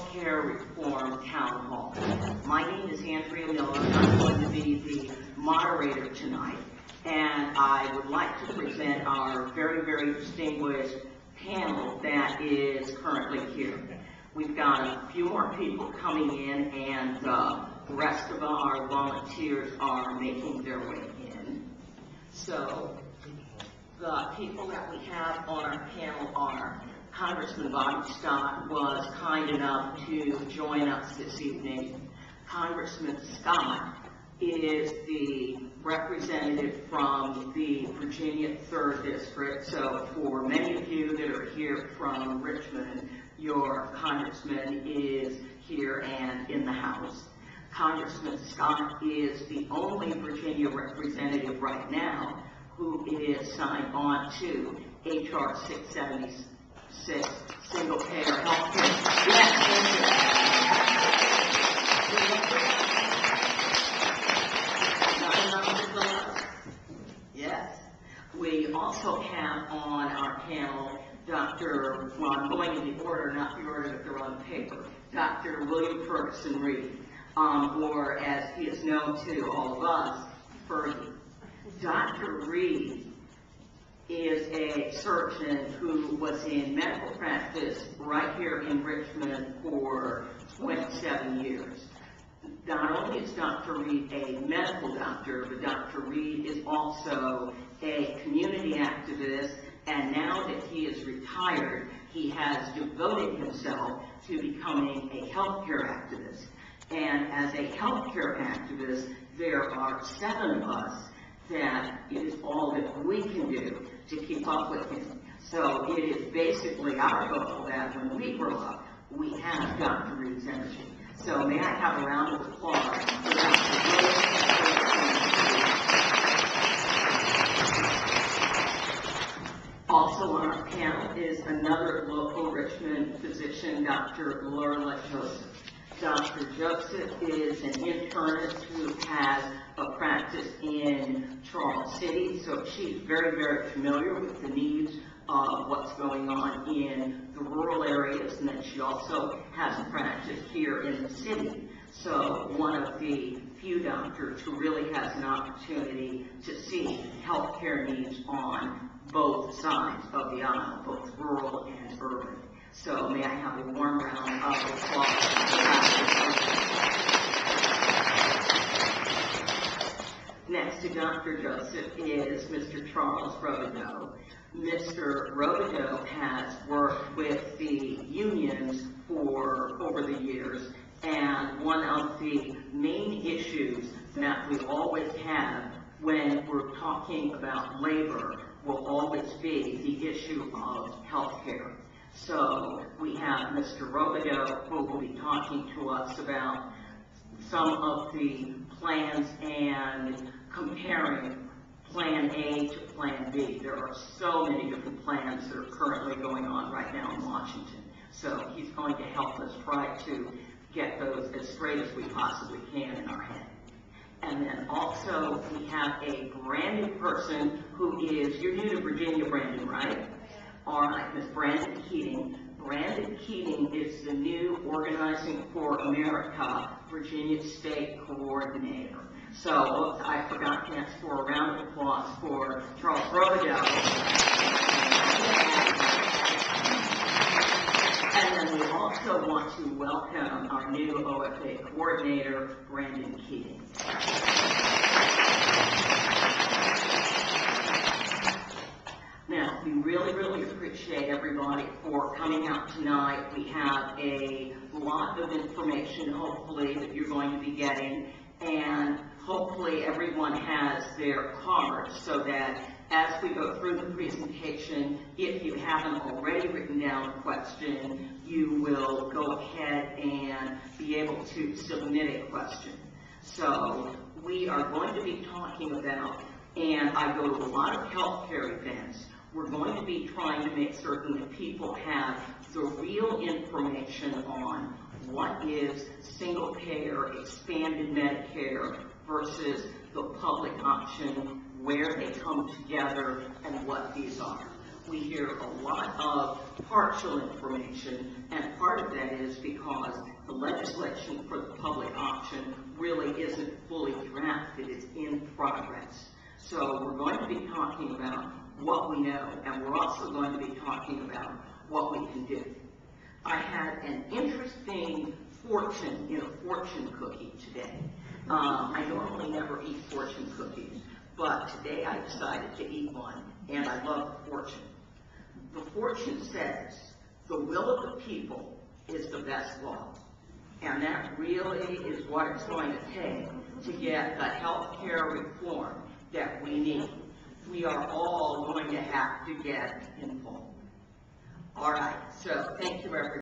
Healthcare Reform Town Hall. My name is Andrea Miller, and I'm going to be the moderator tonight. And I would like to present our very, very distinguished panel that is currently here. We've got a few more people coming in, and the rest of our volunteers are making their way in. So the people that we have on our panel are Congressman Bobby Scott was kind enough to join us this evening. Congressman Scott is the representative from the Virginia 3rd District. So for many of you that are here from Richmond, your congressman is here and in the House. Congressman Scott is the only Virginia representative right now who is signed on to H.R. 676, single-payer health care. Yes. We also have on our panel Dr. Well, I'm going in the order, not the order that they're on the paper, Dr. William Ferguson Reed, or as he is known to all of us, Fergie. Dr. Reed is a surgeon who was in medical practice right here in Richmond for 27 years. Not only is Dr. Reed a medical doctor, but Dr. Reed is also a community activist, and now that he is retired, he has devoted himself to becoming a healthcare activist. And as a healthcare activist, there are 7 of us that it is all that we can do to keep up with him. So it is basically our goal that when we grow up, we have Dr. Reed's energy. So may I have a round of applause for Dr. William. Also on our panel is another local Richmond physician, Dr. Lorla Joseph. Dr. Joseph is an internist who has a practice in Charles City, so she's very, very familiar with the needs of what's going on in the rural areas, and then she also has a practice here in the city. So one of the few doctors who really has an opportunity to see healthcare needs on both sides of the aisle, both rural and urban. So may I have a warm round of applause for Dr. Next to Dr. Joseph is Mr. Charles Robideau. Mr. Robideau has worked with the unions for over the years, and one of the main issues that we always have when we're talking about labor will always be the issue of health care. So we have Mr. Robideau who will be talking to us about some of the plans and comparing Plan A to Plan B. There are so many different plans that are currently going on right now in Washington. So he's going to help us try to get those as straight as we possibly can in our head. And then also we have a brand new person who is, you're new to Virginia, Brandon, right? All right, Ms. Brandon Keating. Brandon Keating is the new Organizing for America Virginia State Coordinator. So I forgot to ask for a round of applause for Charles Robideau. And then we also want to welcome our new OFA coordinator, Brandon Keating. Now, we really, really appreciate everybody for coming out tonight. We have a lot of information, hopefully, that you're going to be getting, and hopefully everyone has their cards so that as we go through the presentation, if you haven't already written down a question, you will go ahead and be able to submit a question. So we are going to be talking about, and I go to a lot of healthcare events, we're going to be trying to make certain that people have the real information on what is single-payer, expanded Medicare versus the public option, where they come together, and what these are. we hear a lot of partial information, and part of that is because the legislation for the public option really isn't fully drafted, it's in progress. So we're going to be talking about what we know, and we're also going to be talking about what we can do. I had an interesting fortune in a fortune cookie today. I normally never eat fortune cookies, but today I decided to eat one, and I love the fortune. The fortune says, the will of the people is the best law. And that really is what it's going to take to get the health care reform that we need. We are all going to have to get involved. All right, so thank you, everybody.